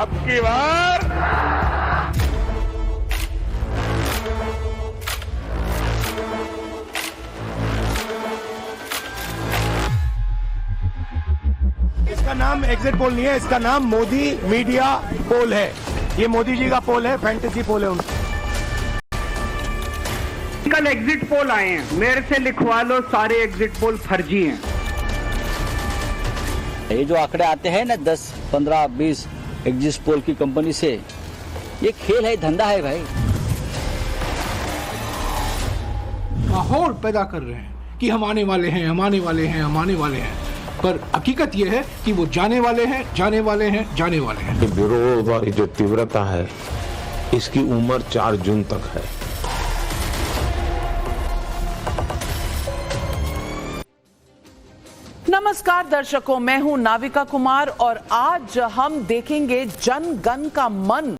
अब की बार इसका नाम एग्जिट पोल नहीं है, इसका नाम मोदी मीडिया पोल है। ये मोदी जी का पोल है, फैंटेसी पोल है उनका। कल एग्जिट पोल आए हैं, मेरे से लिखवा लो, सारे एग्जिट पोल फर्जी हैं। ये जो आंकड़े आते हैं ना 10, 15, 20 एग्जिट पोल की कंपनी से, ये खेल है, धंधा है भाई। माहौल पैदा कर रहे हैं कि हम आने वाले हैं, हम आने वाले हैं, हम आने वाले हैं, पर हकीकत यह है कि वो जाने वाले हैं, जाने वाले हैं, जाने वाले हैं। विरोध और जो तीव्रता है, इसकी उम्र 4 जून तक है। नमस्कार दर्शकों, मैं हूं नाविका कुमार और आज हम देखेंगे जन गण का मन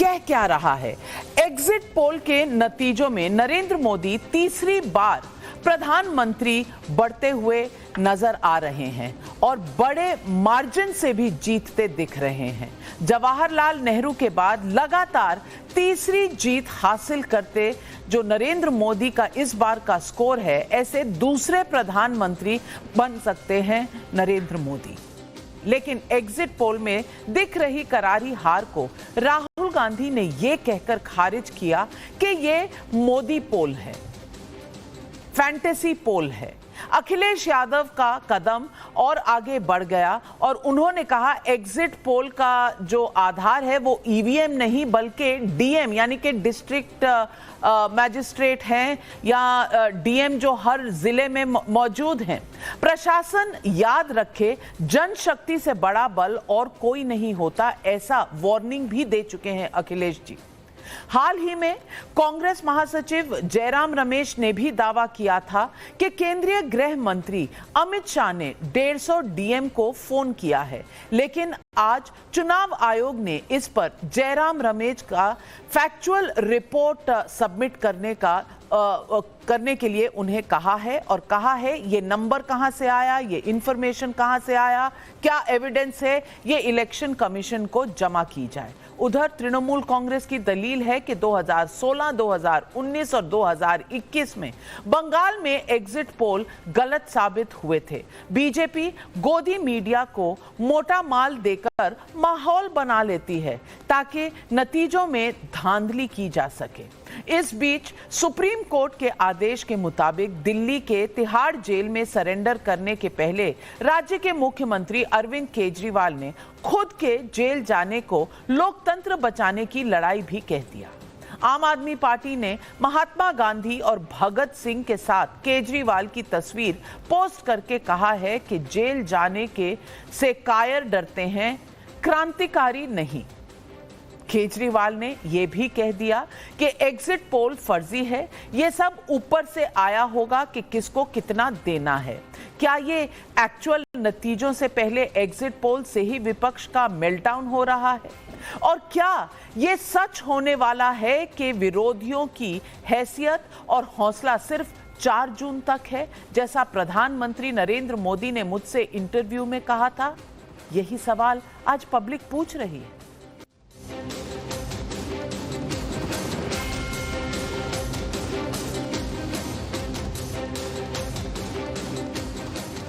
कह क्या रहा है। एग्जिट पोल के नतीजों में नरेंद्र मोदी तीसरी बार प्रधानमंत्री बढ़ते हुए नजर आ रहे हैं और बड़े मार्जिन से भी जीतते दिख रहे हैं। जवाहरलाल नेहरू के बाद लगातार तीसरी जीत हासिल करते जो नरेंद्र मोदी का इस बार का स्कोर है, ऐसे दूसरे प्रधानमंत्री बन सकते हैं नरेंद्र मोदी। लेकिन एग्जिट पोल में दिख रही करारी हार को राहुल गांधी ने यह कहकर खारिज किया कि यह मोदी पोल है, फैंटेसी पोल है। अखिलेश यादव का कदम और आगे बढ़ गया और उन्होंने कहा एग्जिट पोल का जो आधार है वो ईवीएम नहीं बल्कि डीएम यानी कि डिस्ट्रिक्ट मैजिस्ट्रेट हैं या डीएम जो हर जिले में मौजूद हैं। प्रशासन याद रखे, जनशक्ति से बड़ा बल और कोई नहीं होता, ऐसा वार्निंग भी दे चुके हैं अखिलेश जी। हाल ही में कांग्रेस महासचिव जयराम रमेश ने भी दावा किया था कि केंद्रीय गृह मंत्री अमित शाह ने 150 डीएम को फोन किया है, लेकिन आज चुनाव आयोग ने इस पर जयराम रमेश का फैक्चुअल रिपोर्ट सबमिट करने के लिए उन्हें कहा है और कहा है ये नंबर कहां से आया, ये इंफॉर्मेशन कहां से आया, क्या एविडेंस है, ये इलेक्शन कमीशन को जमा की जाए। उधर तृणमूल कांग्रेस की दलील है कि 2016, 2019 और 2021 में बंगाल में एग्जिट पोल गलत साबित हुए थे। बीजेपी गोदी मीडिया को मोटा माल देकर माहौल बना लेती है ताकि नतीजों में धांधली की जा सके। इस बीच सुप्रीम कोर्ट के आदेश के मुताबिक दिल्ली के तिहाड़ जेल में सरेंडर करने के पहले राज्य के मुख्यमंत्री अरविंद केजरीवाल ने खुद के जेल जाने को लोकतंत्र बचाने की लड़ाई भी कह दिया। आम आदमी पार्टी ने महात्मा गांधी और भगत सिंह के साथ केजरीवाल की तस्वीर पोस्ट करके कहा है कि जेल जाने के से कायर डरते हैं, क्रांतिकारी नहीं। केजरीवाल ने यह भी कह दिया कि एग्जिट पोल फर्जी है, यह सब ऊपर से आया होगा कि किसको कितना देना है। क्या ये एक्चुअल नतीजों से पहले एग्जिट पोल से ही विपक्ष का मेल्टडाउन हो रहा है? और क्या ये सच होने वाला है कि विरोधियों की हैसियत और हौसला सिर्फ 4 जून तक है, जैसा प्रधानमंत्री नरेंद्र मोदी ने मुझसे इंटरव्यू में कहा था? यही सवाल आज पब्लिक पूछ रही है।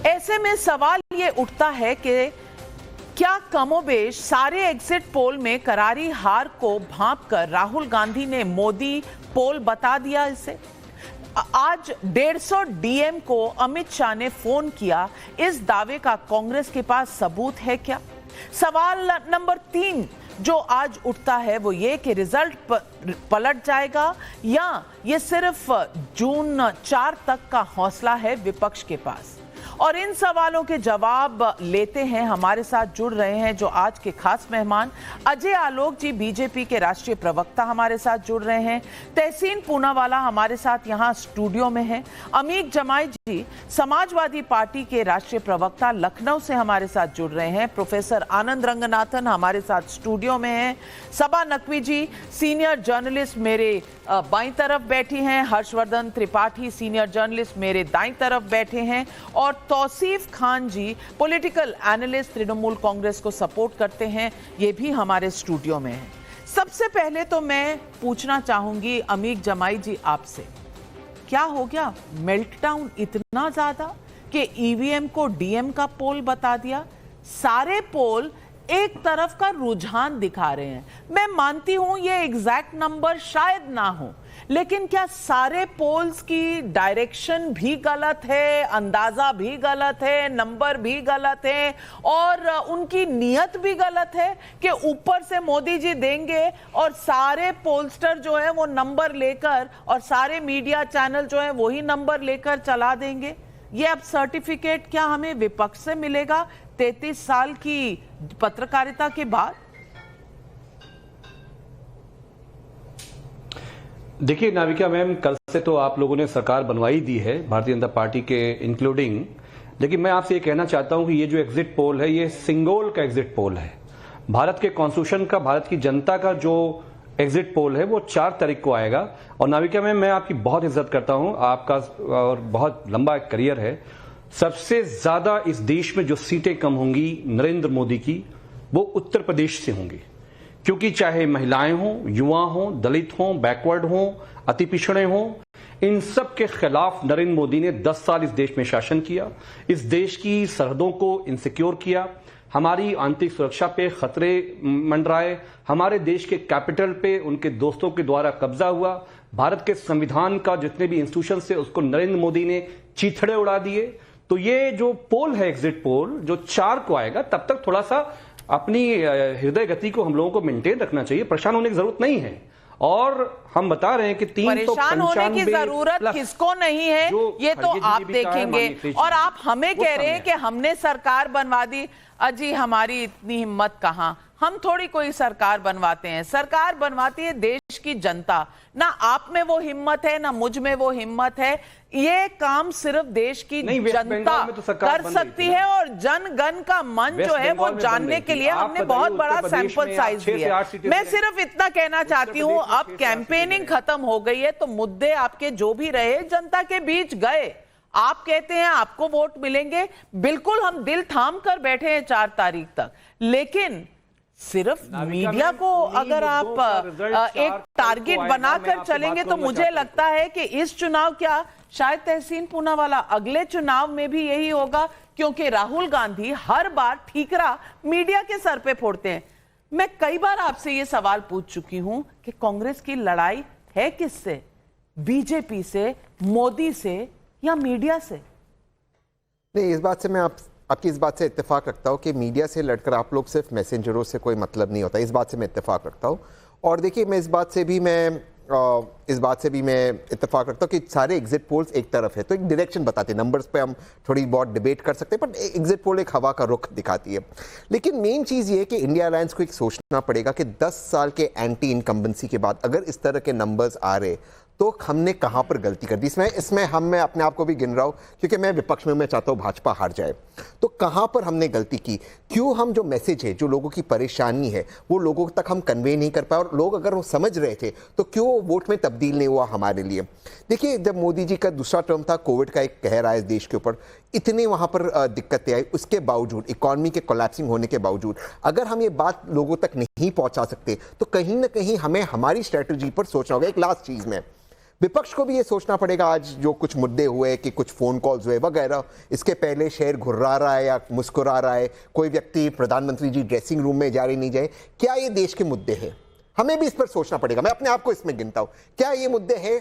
ऐसे में सवाल ये उठता है कि क्या कमोबेश सारे एग्जिट पोल में करारी हार को भांपकर राहुल गांधी ने मोदी पोल बता दिया इसे? आज 150 डीएम को अमित शाह ने फोन किया, इस दावे का कांग्रेस के पास सबूत है क्या? सवाल नंबर 3 जो आज उठता है वो ये कि रिजल्ट पलट जाएगा या ये सिर्फ जून 4 तक का हौसला है विपक्ष के पास? और इन सवालों के जवाब लेते हैं, हमारे साथ जुड़ रहे हैं जो आज के खास मेहमान अजय आलोक जी, बीजेपी के राष्ट्रीय प्रवक्ता हमारे साथ जुड़ रहे हैं। तहसीन पूनावाला हमारे साथ यहाँ स्टूडियो में है। अमीक जमाई जी, समाजवादी पार्टी के राष्ट्रीय प्रवक्ता, लखनऊ से हमारे साथ जुड़ रहे हैं। प्रोफेसर आनंद रंगनाथन हमारे साथ स्टूडियो में हैं। सबा नकवी जी, सीनियर जर्नलिस्ट, मेरे बाईं तरफ बैठी हैं। हर्षवर्धन त्रिपाठी, सीनियर जर्नलिस्ट, मेरे दाईं तरफ बैठे हैं। और तौसीफ खान जी पॉलिटिकल एनालिस्ट तृणमूल कांग्रेस को सपोर्ट करते हैं, ये भी हमारे स्टूडियो में है। सबसे पहले तो मैं पूछना चाहूंगी अमीक जमाई जी आपसे, क्या हो गया मेल्टडाउन इतना ज्यादा कि ईवीएम को डीएम का पोल बता दिया? सारे पोल एक तरफ का रुझान दिखा रहे हैं। मैं मानती हूं ये एग्जैक्ट नंबर शायद ना हो, लेकिन क्या सारे पोल्स की डायरेक्शन भी गलत है, अंदाजा भी गलत है, नंबर भी गलत है और उनकी नीयत भी गलत है कि ऊपर से मोदी जी देंगे और सारे पोलस्टर जो है वो नंबर लेकर और सारे मीडिया चैनल जो है वही नंबर लेकर चला देंगे? ये अब सर्टिफिकेट क्या हमें विपक्ष से मिलेगा 33 साल की पत्रकारिता के बाद? देखिए नाविका मैम, कल से तो आप लोगों ने सरकार बनवाई दी है भारतीय जनता पार्टी के इंक्लूडिंग, लेकिन मैं आपसे ये कहना चाहता हूं कि ये जो एग्जिट पोल है ये सिंगोल का एग्जिट पोल है। भारत के कॉन्स्टिट्यूशन का, भारत की जनता का जो एग्जिट पोल है वो 4 तारीख को आएगा। और नाविका मैम, मैं आपकी बहुत इज्जत करता हूं, आपका और बहुत लंबा करियर है। सबसे ज्यादा इस देश में जो सीटें कम होंगी नरेंद्र मोदी की, वो उत्तर प्रदेश से होंगी, क्योंकि चाहे महिलाएं हों, युवा हों, दलित हों, बैकवर्ड हों, अति पिछड़े हों, इन सब के खिलाफ नरेंद्र मोदी ने 10 साल इस देश में शासन किया, इस देश की सरहदों को इनसिक्योर किया, हमारी आंतरिक सुरक्षा पे खतरे मंडराए, हमारे देश के कैपिटल पे उनके दोस्तों के द्वारा कब्जा हुआ, भारत के संविधान का जितने भी इंस्टीट्यूशन से उसको नरेंद्र मोदी ने चीथड़े उड़ा दिए। तो ये जो पोल है एग्जिट पोल जो 4 को आएगा, तब तक थोड़ा सा अपनी हृदय गति को हम लोगों को मेंटेन रखना चाहिए, परेशान होने की जरूरत नहीं है। और हम बता रहे हैं कि 395 परेशान होने की जरूरत किसको नहीं है, ये तो आप देखेंगे। और आप हमें कह रहे हैं कि हमने सरकार बनवा दी। अजी हमारी इतनी हिम्मत कहां, हम थोड़ी कोई सरकार बनवाते हैं, सरकार बनवाती है देश की जनता। ना आप में वो हिम्मत है ना मुझ में वो हिम्मत है। ये काम सिर्फ देश की जनता तो कर सकती है और जन गण का मन जो है वो जानने के लिए हमने बहुत बड़ा सैंपल साइज दिया। मैं सिर्फ इतना कहना चाहती हूं, अब कैंपेनिंग खत्म हो गई है तो मुद्दे आपके जो भी रहे जनता के बीच गए। आप कहते हैं आपको वोट मिलेंगे, बिल्कुल हम दिल थाम कर बैठे हैं 4 तारीख तक, लेकिन सिर्फ मीडिया को अगर आप एक टारगेट बनाकर चलेंगे तो मुझे लगता है कि इस चुनाव क्या शायद तहसीन पूनावाला अगले चुनाव में भी यही होगा, क्योंकि राहुल गांधी हर बार ठीकरा मीडिया के सर पे फोड़ते हैं। मैं कई बार आपसे ये सवाल पूछ चुकी हूं कि कांग्रेस की लड़ाई है किससे, बीजेपी से, मोदी से या मीडिया से? नहीं, इस बात से मैं आपकी इस बात से इत्तेफाक रखता हूं कि मीडिया से लड़कर आप लोग सिर्फ मैसेंजरों से कोई मतलब नहीं होता, इस बात से मैं इत्तेफाक रखता हूं। और देखिए, मैं इस बात से भी मैं इत्तेफाक रखता हूं कि सारे एग्जिट पोल्स एक तरफ है तो एक डायरेक्शन बताते हैं। नंबर्स पे हम थोड़ी बहुत डिबेट कर सकते हैं, पर एग्जिट पोल एक हवा का रुख दिखाती है। लेकिन मेन चीज़ ये है कि इंडिया अलायंस को एक सोचना पड़ेगा कि 10 साल के एंटी इनकम्बेंसी के बाद अगर इस तरह के नंबर्स आ रहे तो हमने कहां पर गलती कर दी। इसमें मैं अपने आप को भी गिन रहा हूं, क्योंकि मैं विपक्ष में मैं चाहता हूं भाजपा हार जाए। तो कहां पर हमने गलती की, क्यों हम जो मैसेज है, जो लोगों की परेशानी है, वो लोगों तक हम कन्वे नहीं कर पाए, और लोग अगर वो समझ रहे थे तो क्यों वोट में तब्दील नहीं हुआ हमारे लिए। देखिए, जब मोदी जी का दूसरा टर्म था, कोविड का एक कहर आया इस देश के ऊपर, इतने वहां पर दिक्कतें आई, उसके बावजूद, इकॉनमी के कोलैप्सिंग होने के बावजूद अगर हम ये बात लोगों तक नहीं पहुंचा सकते तो कहीं ना कहीं हमें हमारी स्ट्रेटजी पर सोचना होगा। एक लास्ट चीज में विपक्ष को भी ये सोचना पड़ेगा, आज जो कुछ मुद्दे हुए कि कुछ फोन कॉल्स हुए वगैरह, इसके पहले शेयर घुर्रा रहा है या मुस्कुरा रहा है, कोई व्यक्ति प्रधानमंत्री जी ड्रेसिंग रूम में जा रहे नहीं जाए, क्या ये देश के मुद्दे हैं? हमें भी इस पर सोचना पड़ेगा। मैं अपने आप को इसमें गिनता हूं, क्या ये मुद्दे हैं?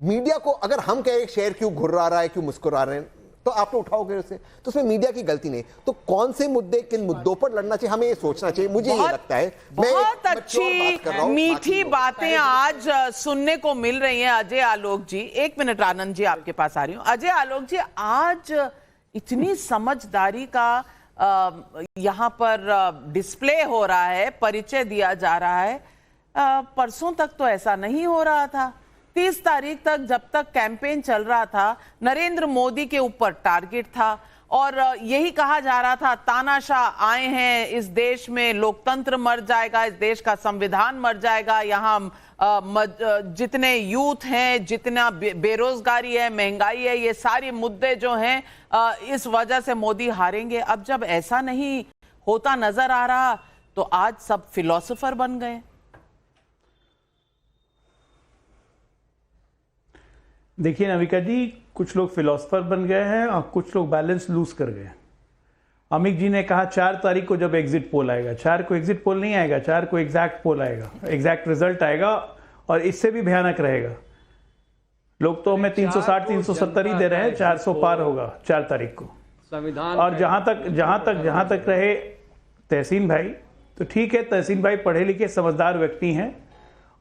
मीडिया को अगर हम कहें शेयर क्यों घुर्रा रहा है, क्यों मुस्कुरा रहे हैं, तो आप तो उठाओगे उसे, तो उसमें मीडिया की गलती नहीं। तो कौन से मुद्दे, किन मुद्दों पर लड़ना चाहिए, हमें ये सोचना चाहिए। मुझे ये लगता है बहुत अच्छी मीठी बातें आज सुनने को मिल रही हैं। अजय आलोक जी, 1 मिनट, आनंद जी आपके पास आ रही हूं। अजय आलोक जी, आज इतनी समझदारी का यहां पर डिस्प्ले हो रहा है, परिचय दिया जा रहा है, परसों तक तो ऐसा नहीं हो रहा था। 30 तारीख तक जब तक कैंपेन चल रहा था, नरेंद्र मोदी के ऊपर टारगेट था, और यही कहा जा रहा था तानाशाह आए हैं, इस देश में लोकतंत्र मर जाएगा, इस देश का संविधान मर जाएगा, यहाँ जितने यूथ हैं, जितना बेरोजगारी है, महंगाई है, ये सारे मुद्दे जो हैं इस वजह से मोदी हारेंगे। अब जब ऐसा नहीं होता नजर आ रहा तो आज सब फिलोसोफर बन गए। देखिए नाविका जी, कुछ लोग फिलोसोफर बन गए हैं और कुछ लोग बैलेंस लूज कर गए। अमित जी ने कहा 4 तारीख को जब एग्जिट पोल आएगा, 4 को एग्जिट पोल नहीं आएगा, 4 को एग्जैक्ट पोल आएगा, एग्जैक्ट रिजल्ट आएगा और इससे भी भयानक रहेगा। लोग तो हमें 360 370 ही दे रहे हैं, 400 पार होगा 4 तारीख को संविधान। और जहां तक रहे तहसीन भाई, तो ठीक है, तहसीन भाई पढ़े लिखे समझदार व्यक्ति हैं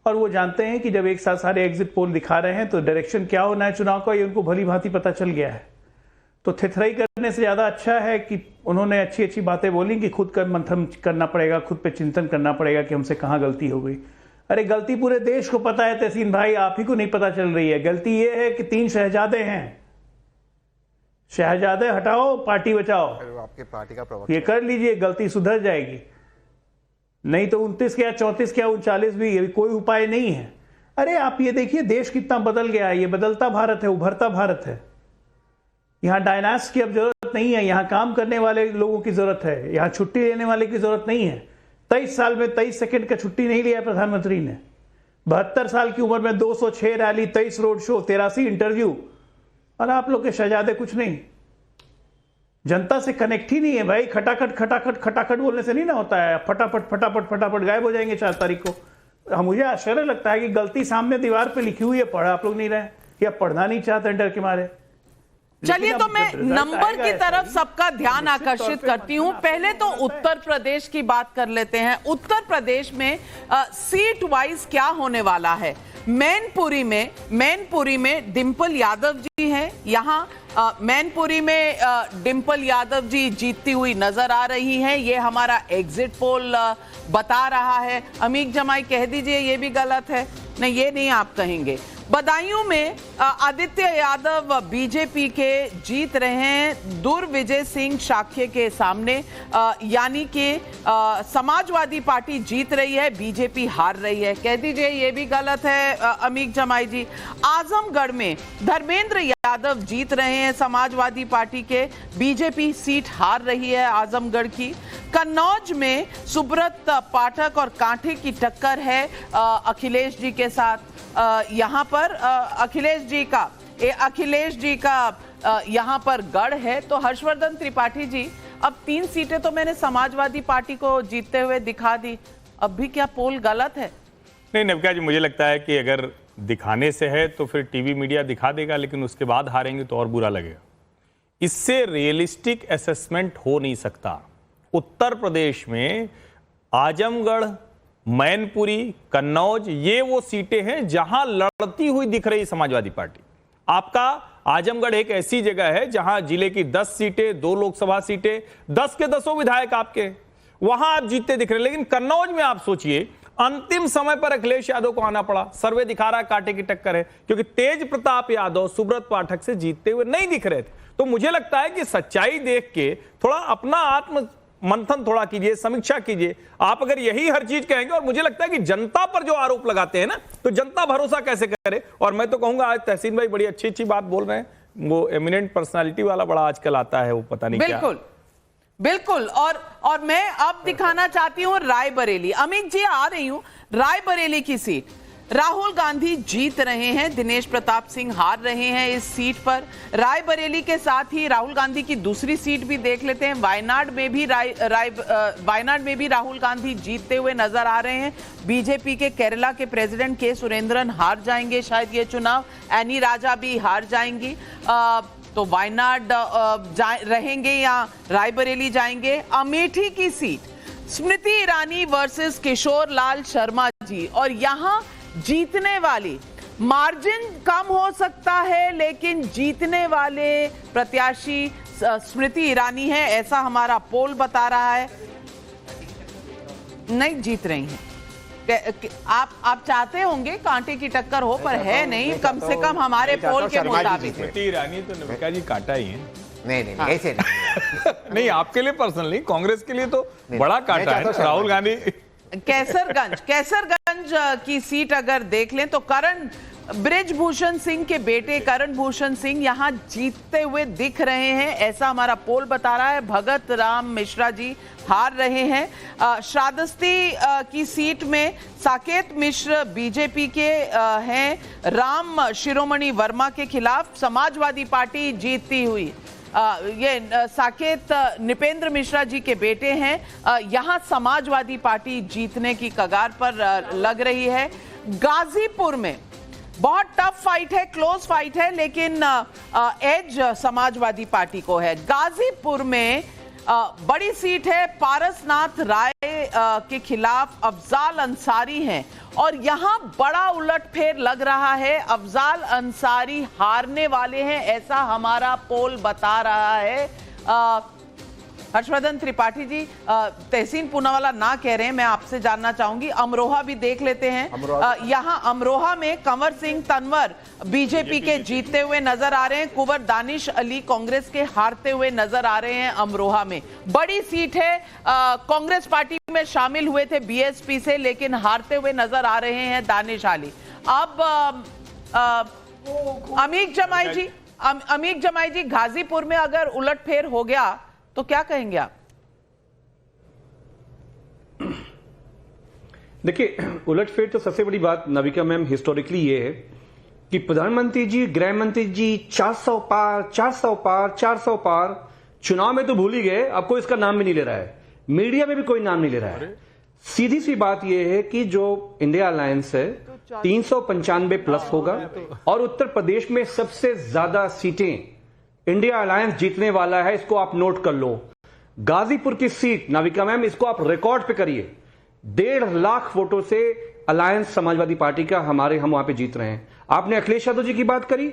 और वो जानते हैं कि जब एक साथ सारे एग्जिट पोल दिखा रहे हैं तो डायरेक्शन क्या होना है चुनाव का, ये उनको भली भांति पता चल गया है। तो थिथराई करने से ज्यादा अच्छा है कि उन्होंने अच्छी अच्छी बातें बोली कि खुद का मंथन करना पड़ेगा, खुद पे चिंतन करना पड़ेगा कि हमसे कहाँ गलती हो गई। अरे गलती पूरे देश को पता है तहसीन भाई, आप ही को नहीं पता चल रही है। गलती ये है कि 3 शहजादे हैं, शहजादे हटाओ, पार्टी बचाओ। आपके पार्टी का प्रवक्ता ये कर लीजिए, गलती सुधर जाएगी। नहीं तो 29 क्या 34 क्या 39 भी, ये कोई उपाय नहीं है। अरे आप ये देखिए देश कितना बदल गया है, ये बदलता भारत है, उभरता भारत है। यहाँ डायनास्ट की अब जरूरत नहीं है, यहाँ काम करने वाले लोगों की जरूरत है, यहाँ छुट्टी लेने वाले की जरूरत नहीं है। 23 साल में 23 सेकंड का छुट्टी नहीं लिया प्रधानमंत्री ने। 72 साल की उम्र में 206 रैली, 23 रोड शो, 83 इंटरव्यू, और आप लोग के शहजादे कुछ नहीं। जनता से कनेक्ट ही नहीं है भाई। खटाखट खटाखट खटाखट बोलने से नहीं ना होता है, फटाफट फटाफट फटाफट गायब हो जाएंगे 4 तारीख को। मुझे आश्चर्य लगता है कि गलती सामने दीवार पे लिखी हुई है, पढ़ आप लोग नहीं रहे या पढ़ना नहीं चाहते डर के मारे। चलिए तो मैं नंबर की तरफ सबका ध्यान आकर्षित करती हूं। पहले तो उत्तर प्रदेश की बात कर लेते हैं। उत्तर प्रदेश में सीट वाइज क्या होने वाला है। मैनपुरी में डिंपल यादव जी हैं। यहाँ मैनपुरी में डिंपल यादव जी जीतती हुई नजर आ रही हैं, ये हमारा एग्जिट पोल बता रहा है। अमीक जमाई कह दीजिए ये भी गलत है। नहीं, ये नहीं आप कहेंगे। बदायूं में आदित्य यादव बीजेपी के जीत रहे हैं दुर्विजय सिंह शाक्य के सामने, यानी कि समाजवादी पार्टी जीत रही है, बीजेपी हार रही है। कह दीजिए ये भी गलत है अमीक जमाई जी। आजमगढ़ में धर्मेंद्र यादव जीत रहे हैं समाजवादी पार्टी के, बीजेपी सीट हार रही है आजमगढ़ की। कन्नौज में सुब्रत पाठक और कांठे की टक्कर है अखिलेश जी के साथ। यहाँ पर अखिलेश जी का यहाँ पर गढ़ है। तो हर्षवर्धन त्रिपाठी जी, अब 3 सीटें तो मैंने समाजवादी पार्टी को जीतते हुए दिखा दी, अब भी क्या पोल गलत है? नहीं नविका जी, मुझे लगता है कि अगर दिखाने से है तो फिर टीवी मीडिया दिखा देगा, लेकिन उसके बाद हारेंगे तो और बुरा लगेगा। इससे रियलिस्टिक असेसमेंट हो नहीं सकता। उत्तर प्रदेश में आजमगढ़, मैनपुरी, कन्नौज, ये वो सीटें हैं जहां लड़ती हुई दिख रही समाजवादी पार्टी। आपका आजमगढ़ एक ऐसी जगह है जहां जिले की 10 सीटें, 2 लोकसभा सीटें, 10 के 10 विधायक आपके, वहां आप जीतते दिख रहे हैं। लेकिन कन्नौज में आप सोचिए, अंतिम समय पर अखिलेश यादव को आना पड़ा। सर्वे दिखा रहा है कांटे की टक्कर है, क्योंकि तेज प्रताप यादव सुब्रत पाठक से जीतते हुए नहीं दिख रहे थे। तो मुझे लगता है कि सच्चाई देख के थोड़ा अपना आत्म मंथन थोड़ा कीजिए, समीक्षा कीजिए। आप अगर यही हर चीज कहेंगे, और मुझे लगता है कि जनता पर जो आरोप लगाते हैं ना, तो जनता भरोसा कैसे करे। और मैं तो कहूंगा आज तहसीन भाई बड़ी अच्छी अच्छी बात बोल रहे हैं, वो एमिनेंट पर्सनालिटी वाला बड़ा आजकल आता है, वो पता नहीं बिल्कुल क्या। बिल्कुल। और मैं अब दिखाना चाहती हूँ रायबरेली। अमित जी आ रही हूँ, रायबरेली की सीट राहुल गांधी जीत रहे हैं, दिनेश प्रताप सिंह हार रहे हैं इस सीट पर। रायबरेली के साथ ही राहुल गांधी की दूसरी सीट भी देख लेते हैं। वायनाड में भी राहुल गांधी जीतते हुए नजर आ रहे हैं। बीजेपी के केरला के प्रेसिडेंट के सुरेंद्रन हार जाएंगे शायद ये चुनाव, एनी राजा भी हार जाएंगी। तो वायनाड रहेंगे या रायबरेली जाएंगे। अमेठी की सीट स्मृति ईरानी वर्सेस किशोर लाल शर्मा जी, और यहां जीतने वाली, मार्जिन कम हो सकता है लेकिन जीतने वाले प्रत्याशी स्मृति ईरानी है, ऐसा हमारा पोल बता रहा है। नहीं जीत रही हैं। आप चाहते होंगे कांटे की टक्कर हो, पर है नहीं, कम से कम हमारे पोल के मुताबिक। स्मृति ईरानी तो नविका जी कांटा ही है। नहीं ऐसे नहीं। नहीं, आपके लिए पर्सनली, कांग्रेस के लिए तो बड़ा काटा है राहुल गांधी। कैसरगंज की सीट अगर देख लें तो करण बृजभूषण सिंह के बेटे करण भूषण सिंह यहां जीतते हुए दिख रहे हैं, ऐसा हमारा पोल बता रहा है। भगत राम मिश्रा जी हार रहे हैं। श्रादस्ती की सीट में साकेत मिश्र बीजेपी के हैं, राम शिरोमणि वर्मा के खिलाफ समाजवादी पार्टी जीतती हुई। ये साकेत निपेंद्र मिश्रा जी के बेटे हैं। यहां समाजवादी पार्टी जीतने की कगार पर लग रही है। गाजीपुर में बहुत टफ फाइट है, क्लोज फाइट है, लेकिन एज समाजवादी पार्टी को है। गाजीपुर में बड़ी सीट है, पारसनाथ राय के खिलाफ अफजाल अंसारी हैं और यहां बड़ा उलटफेर लग रहा है। अफजाल अंसारी हारने वाले हैं, ऐसा हमारा पोल बता रहा है। हर्षवर्धन त्रिपाठी जी, तहसीन पूनावाला ना कह रहे हैं, मैं आपसे जानना चाहूंगी, अमरोहा भी देख लेते हैं। यहां अमरोहा में कंवर सिंह तनवर बीजेपी के जीतते हुए नजर आ रहे हैं, कुंवर दानिश अली कांग्रेस के हारते हुए नजर आ रहे हैं। अमरोहा में बड़ी सीट है, कांग्रेस पार्टी में शामिल हुए थे बीएसपी से, लेकिन हारते हुए नजर आ रहे हैं दानिश अली। अब अमीक जमाई जी, गाजीपुर में अगर उलटफेर हो गया तो क्या कहेंगे आप? देखिए, उलटफेर तो सबसे बड़ी बात नविका मैम हिस्टोरिकली ये है कि प्रधानमंत्री जी, गृह मंत्री जी 400 पार 400 पार 400 पार, चुनाव में तो भूल ही गए, अब कोई इसका नाम भी नहीं ले रहा है, मीडिया में भी कोई नाम नहीं ले रहा है। सीधी सी बात यह है कि जो इंडिया अलायंस है 395 प्लस होगा और उत्तर प्रदेश में सबसे ज्यादा सीटें इंडिया अलायंस जीतने वाला है। इसको आप नोट कर लो। गाजीपुर की सीट नाविका मैम, इसको आप रिकॉर्ड पे करिए, 1.5 लाख वोटों से अलायंस समाजवादी पार्टी का हम वहां पे जीत रहे हैं। आपने अखिलेश यादव जी की बात करी,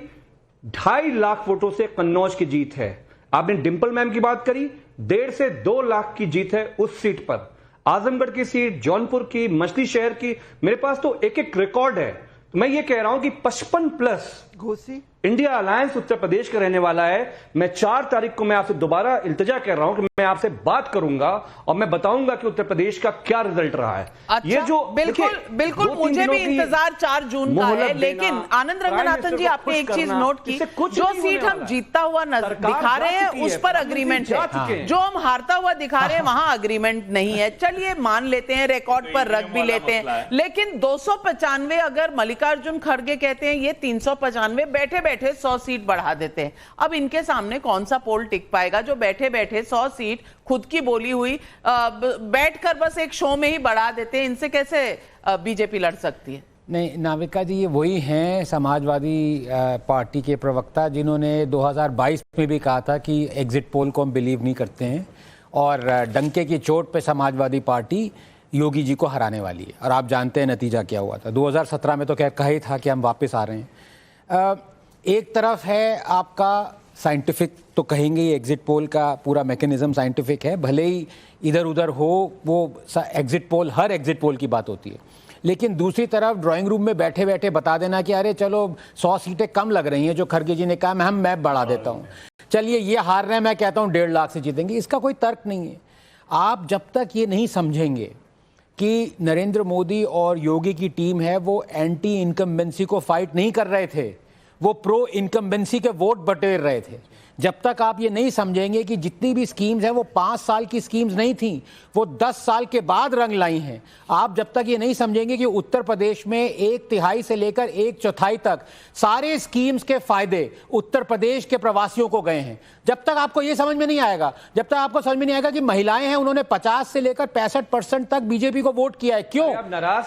2.5 लाख वोटों से कन्नौज की जीत है। आपने डिंपल मैम की बात करी, 1.5 से 2 लाख की जीत है उस सीट पर। आजमगढ़ की सीट, जौनपुर की, मछली शहर की, मेरे पास तो एक एक रिकॉर्ड है। मैं ये कह रहा हूं कि 55 plus Ghosi India alliance Uttar Pradesh का रहने वाला है। मैं 4 तारीख को मैं आपसे दोबारा इल्तिजा कर रहा हूं कि मैं आपसे बात करूंगा और मैं बताऊंगा कि उत्तर प्रदेश का क्या रिजल्ट रहा है। अच्छा, ये जो बिल्कुल मुझे भी इंतजार 4 जून का है, लेकिन आनंद रंगनाथन जी, आपने एक चीज नोट की, जो सीट हम जीतता हुआ दिखा रहे हैं उस पर अग्रीमेंट है, जो हम हारता हुआ दिखा रहे हैं वहां अग्रीमेंट नहीं है। चलिए मान लेते हैं, रिकॉर्ड पर रख भी लेते हैं, लेकिन 295 अगर मल्लिकार्जुन खड़गे कहते हैं ये 395, बैठे बैठे 100 सीट बढ़ा देते हैं। अब इनके सामने कौन सा पोल टिक पाएगा जो बैठे बैठे 100 सीट खुद की बोली हुई बैठकर बस एक शो में ही बढ़ा देते हैं? इनसे कैसे बीजेपी लड़ सकती है? नहीं नाविका जी, ये वही हैं समाजवादी पार्टी के प्रवक्ता जिन्होंने 2022 में भी कहा था कि एग्जिट पोल को हम बिलीव नहीं करते हैं और डंके की चोट पे समाजवादी पार्टी योगी जी को हराने वाली है। और आप जानते हैं नतीजा क्या हुआ था। 2017 में तो खैर कहा ही था कि हम वापस आ रहे हैं। एक तरफ है आपका साइंटिफिक, तो कहेंगे ये एग्जिट पोल का पूरा मैकेनिज्म साइंटिफिक है, भले ही इधर उधर हो, वो एग्जिट पोल, हर एग्जिट पोल की बात होती है। लेकिन दूसरी तरफ ड्राइंग रूम में बैठे बैठे बता देना कि अरे चलो 100 सीटें कम लग रही हैं, जो खड़गे जी ने कहा मैं मैप बढ़ा देता हूँ, चलिए ये हार रहे हैं, मैं कहता हूँ 1.5 लाख से जीतेंगे, इसका कोई तर्क नहीं है। आप जब तक ये नहीं समझेंगे कि नरेंद्र मोदी और योगी की टीम है वो एंटी इनकम्बेंसी को फाइट नहीं कर रहे थे, वो प्रो इनकम्बेंसी के वोट बटेर रहे थे। जब तक आप ये नहीं समझेंगे कि जितनी भी स्कीम्स हैं वो 5 साल की स्कीम्स नहीं थी, वो 10 साल के बाद रंग लाई हैं, आप जब तक ये नहीं समझेंगे कि उत्तर प्रदेश में 1/3 से लेकर 1/4 तक सारे स्कीम्स के फायदे उत्तर प्रदेश के प्रवासियों को गए हैं, जब तक आपको ये समझ में नहीं आएगा, जब तक आपको समझ में नहीं आएगा कि महिलाएं हैं उन्होंने 50 से लेकर 65% तक बीजेपी को वोट किया है। क्यों?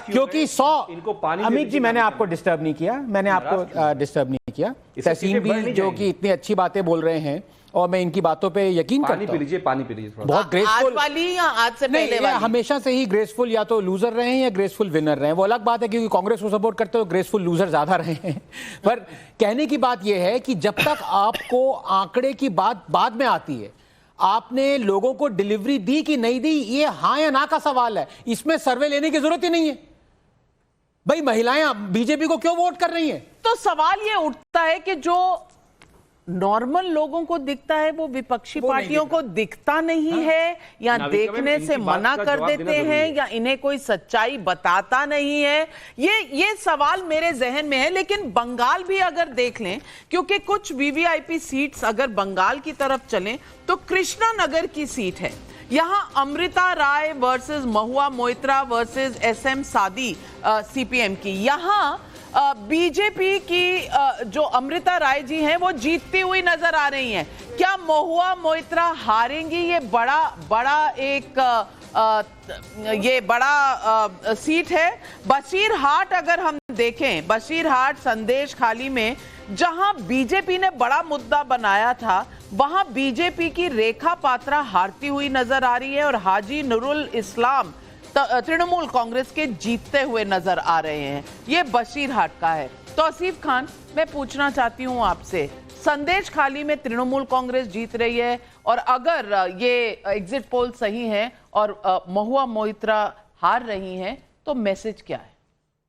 क्योंकि 100 अमित जी, मैंने आपको डिस्टर्ब नहीं किया, मैंने आपको डिस्टर्ब नहीं किया। तहसीन भी जो कि इतनी अच्छी बातें बोल रहे हैं और मैं इनकी बातों पे यकीन करता हूं। पानी पी लीजिए। बहुत ग्रेसफुल। आज वाली या आज से पहले वाली? हमेशा से ही ग्रेसफुल या तो लूजर रहे हैं या ग्रेसफुल विनर रहे हैं। वो अलग बात है क्योंकि कांग्रेस को सपोर्ट करते हो, ग्रेसफुल लूजर ज्यादा रहे हैं। पर कहने की बात यह है कि जब तक आपको आंकड़े की बात बाद में आती है, आपने लोगों को डिलीवरी दी कि नहीं दी, ये हाँ या ना का सवाल है, इसमें सर्वे लेने की जरूरत ही नहीं है। भाई महिलाएं बीजेपी को क्यों वोट कर रही हैं? तो सवाल ये उठता है कि जो नॉर्मल लोगों को दिखता है, वो विपक्षी पार्टियों को दिखता नहीं है, या देखने से मना कर देते हैं, या इन्हें कोई सच्चाई बताता नहीं है? ये सवाल मेरे जहन में है। लेकिन बंगाल भी अगर देख लें, क्योंकि कुछ वीवीआईपी सीट्स अगर बंगाल की तरफ चलें तो कृष्णा नगर की सीट है। यहां अमृता राय versus Mahua Moitra versus SM सादी सीपीएम की। यहां बीजेपी की जो अमृता राय जी हैं वो जीतती हुई नजर आ रही हैं। क्या महुआ मोइत्रा हारेंगी? ये बड़ा सीट है। बशीरहाट अगर हम देखें, बशीरहाट संदेश खाली में जहां बीजेपी ने बड़ा मुद्दा बनाया था, वहां बीजेपी की रेखा पात्रा हारती हुई नजर आ रही है और हाजी नुरुल इस्लाम तृणमूल कांग्रेस के जीतते हुए नजर आ रहे हैं। ये बशीरहाट का है। तौसीफ खान, मैं पूछना चाहती हूं आपसे, संदेश खाली में तृणमूल कांग्रेस जीत रही है, और अगर ये एग्जिट पोल सही है और महुआ मोइत्रा हार रही हैं, तो मैसेज क्या है?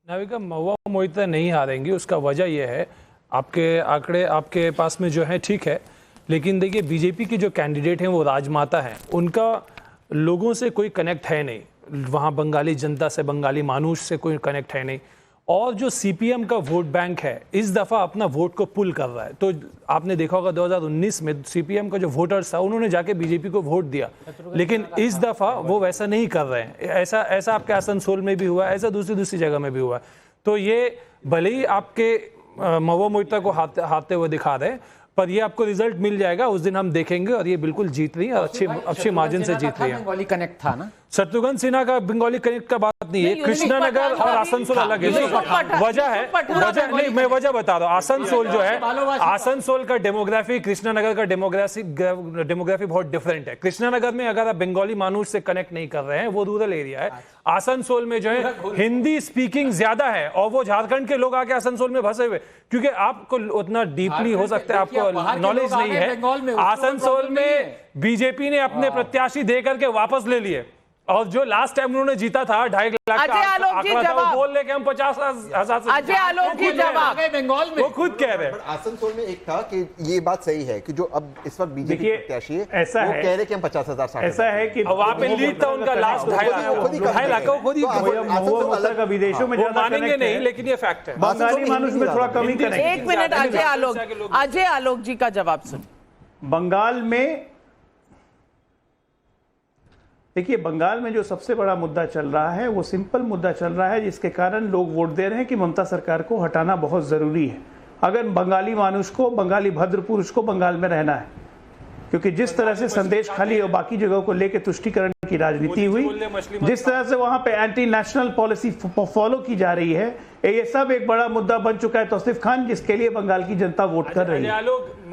नाविका, महुआ मोइत्रा नहीं हारेंगी। उसका वजह यह है, आपके आंकड़े आपके पास में जो है ठीक है, लेकिन देखिए बीजेपी की जो कैंडिडेट हैं वो राजमाता हैं, उनका लोगों से कोई कनेक्ट है नहीं, वहाँ बंगाली जनता से, बंगाली मानुष से कोई कनेक्ट है नहीं। और जो सीपीएम का वोट बैंक है इस दफ़ा अपना वोट को पुल कर रहा है। तो आपने देखा होगा 2019 में सीपीएम का जो वोटर्स था उन्होंने जाके बीजेपी को वोट दिया, लेकिन इस दफ़ा वो वैसा नहीं कर रहे हैं। ऐसा आपके आसनसोल में भी हुआ, ऐसा दूसरी जगह में भी हुआ। तो ये भले ही आपके महुआ मोइत्रा को हारते हुए दिखा रहे हैं, पर ये आपको रिजल्ट मिल जाएगा, उस दिन हम देखेंगे। और ये बिल्कुल जीत रही है, अच्छे मार्जिन से जीत रही है। बंगाली कनेक्ट था ना, शत्रुघ्न सिन्हा का बंगाली कनेक्ट का बात नहीं है। कृष्णानगर और आसनसोल अलग है। वजह है, नहीं मैं वजह बता रहा हूँ। आसनसोल जो है, आसनसोल का डेमोग्राफी कृष्णानगर का डेमोग्राफी बहुत डिफरेंट है। कृष्णानगर में अगर आप बंगाली मानुष से कनेक्ट नहीं कर रहे हैं, वो रूरल एरिया है। आसनसोल में जो है हिंदी स्पीकिंग ज्यादा है, और वो झारखंड के लोग आके आसनसोल में फंसे हुए, क्योंकि आपको उतना डीपली हो सकता है आपको नॉलेज नहीं है। आसनसोल में बीजेपी ने अपने प्रत्याशी दे करके वापस ले लिए, और जो लास्ट टाइम उन्होंने जीता था 2.5 लाख का आंकड़ा था, वो बोल रहे कि हम 50,000 से अजय आलोक जी जवाब बंगाल में वो खुद कह रहे हैं। आसनसोल में एक था कि ये बात सही है कि जो अब इस वक्त बीजेपी प्रत्याशी है, ऐसा वो है, कह रहे कि हम 50,000 ऐसा है कि वहां पे लीड था उनका लास्ट 2.5 लाख का विदेशों में मानेंगे नहीं, लेकिन ये फैक्ट है। बंगाली मानुष में थोड़ा कमी कनेक्ट। एक मिनट, अजय आलोक जी का जवाब सुन। बंगाल में देखिए, बंगाल में जो सबसे बड़ा मुद्दा चल रहा है वो सिंपल मुद्दा चल रहा है, जिसके कारण लोग वोट दे रहे हैं कि ममता सरकार को हटाना बहुत जरूरी है। अगर बंगाली मानुष को, बंगाली भद्र पुरुष को बंगाल में रहना है, क्योंकि जिस तरह से संदेश खाली और बाकी जगहों को लेकर तुष्टीकरण की राजनीति हुई, जिस तरह से वहां पे एंटी नेशनल पॉलिसी फॉलो की जा रही है, ये सब एक बड़ा मुद्दा बन चुका है तौसीफ खान, जिसके लिए बंगाल की जनता वोट कर रही है।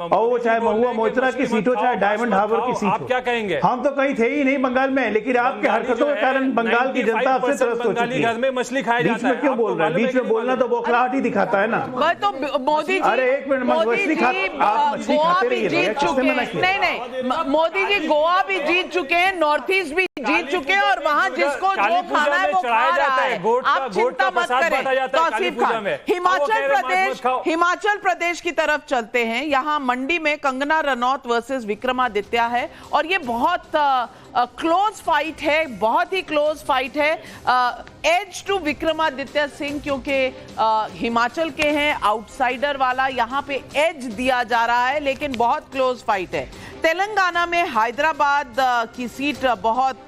और वो चाहे महुआ मोइत्रा की सीट हो, चाहे डायमंड हार्बर की सीट हो। आप क्या कहेंगे? हम तो कहीं थे ही नहीं बंगाल में, लेकिन आपके हरकतों के कारण बंगाल की जनता आपसे त्रस्त हो चुकी है। घर में मछली खाया जाता है, बीच में क्यों बोल रहे हैं? बीच में बोलना तो बौखलाहट ही दिखाता है ना। तो मोदी जी, अरे एक मिनट, मछली खाते रहिए। नहीं, मोदी जी गोवा भी जीत चुके हैं, नॉर्थ ईस्ट भी जीत चुके हैं, और वहां जिसको जो खाना है वो खा रहा है। आप चिंता मत करें। तौसीफ खान, हिमाचल प्रदेश की तरफ चलते हैं। यहां मंडी में कंगना रनौत वर्सेस विक्रमादित्य है, और ये बहुत क्लोज फाइट है, बहुत ही क्लोज फाइट है। एज टू विक्रमादित्य सिंह, क्योंकि हिमाचल के हैं, आउटसाइडर वाला यहां पे एज दिया जा रहा है, लेकिन बहुत क्लोज फाइट है। तेलंगाना में हैदराबाद की सीट बहुत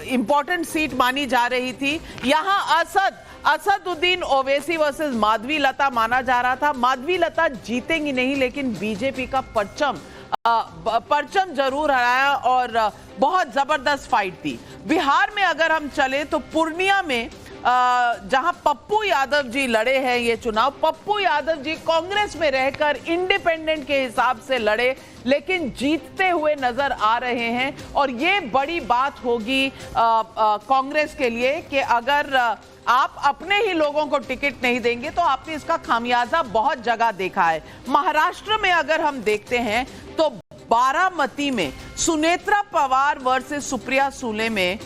इंपॉर्टेंट सीट मानी जा रही थी। यहां असदुद्दीन ओवैसी वर्सेस माधवी लता माना जा रहा था। माधवी लता जीतेंगी नहीं, लेकिन बीजेपी का परचम जरूर हराया, और बहुत जबरदस्त फाइट थी। बिहार में अगर हम चले तो पूर्णिया में जहां पप्पू यादव जी लड़े हैं ये चुनाव, पप्पू यादव जी कांग्रेस में रहकर इंडिपेंडेंट के हिसाब से लड़े, लेकिन जीतते हुए नजर आ रहे हैं। और ये बड़ी बात होगी कांग्रेस के लिए कि अगर आप अपने ही लोगों को टिकट नहीं देंगे तो आपने इसका खामियाजा बहुत जगह देखा है। महाराष्ट्र में अगर हम देखते हैं तो बारामती में सुनेत्रा पवार वर्सेस सुप्रिया सुले में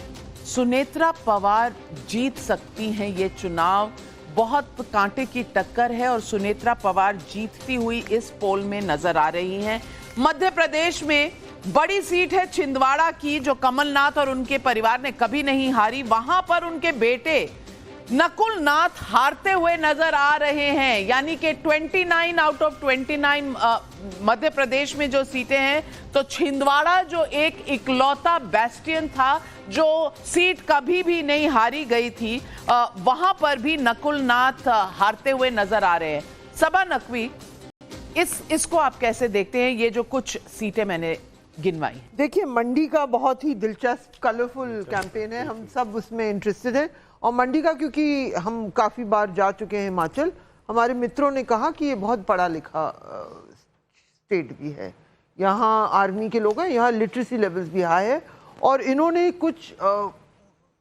सुनेत्रा पवार जीत सकती हैं ये चुनाव। बहुत कांटे की टक्कर है और सुनेत्रा पवार जीतती हुई इस पोल में नजर आ रही हैं। मध्य प्रदेश में बड़ी सीट है छिंदवाड़ा की, जो कमलनाथ और उनके परिवार ने कभी नहीं हारी। वहां पर उनके बेटे नकुल नाथ हारते हुए नजर आ रहे हैं, यानी कि 29 आउट ऑफ 29 मध्य प्रदेश में जो सीटें हैं, तो छिंदवाड़ा जो एक इकलौता बेस्टियन था, जो सीट कभी भी नहीं हारी गई थी, वहां पर भी नकुल नाथ हारते हुए नजर आ रहे हैं। सबा नकवी, इसको आप कैसे देखते हैं, ये जो कुछ सीटें मैंने गिनवाई? देखिए, मंडी का बहुत ही दिलचस्प कलरफुल कैंपेन है, हम सब उसमें इंटरेस्टेड हैं। और मंडी का क्योंकि हम काफ़ी बार जा चुके हैं हिमाचल, हमारे मित्रों ने कहा कि ये बहुत पढ़ा लिखा स्टेट भी है, यहाँ आर्मी के लोग हैं, यहाँ लिटरेसी लेवल्स भी हाई है। और इन्होंने कुछ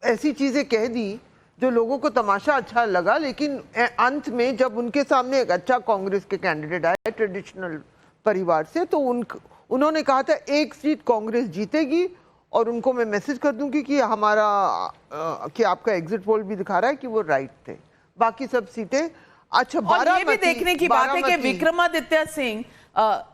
ऐसी चीज़ें कह दी जो लोगों को तमाशा अच्छा लगा, लेकिन अंत में जब उनके सामने एक अच्छा कांग्रेस के कैंडिडेट आए ट्रेडिशनल परिवार से, तो उन्होंने कहा था एक सीट कांग्रेस जीतेगी। और उनको मैं मैसेज कर दूंगी कि कि आपका एग्जिट पोल भी दिखा रहा है कि वो राइट थे, बाकी सब सीटें। अच्छा, और ये भी देखने की बात है कि विक्रमादित्य सिंह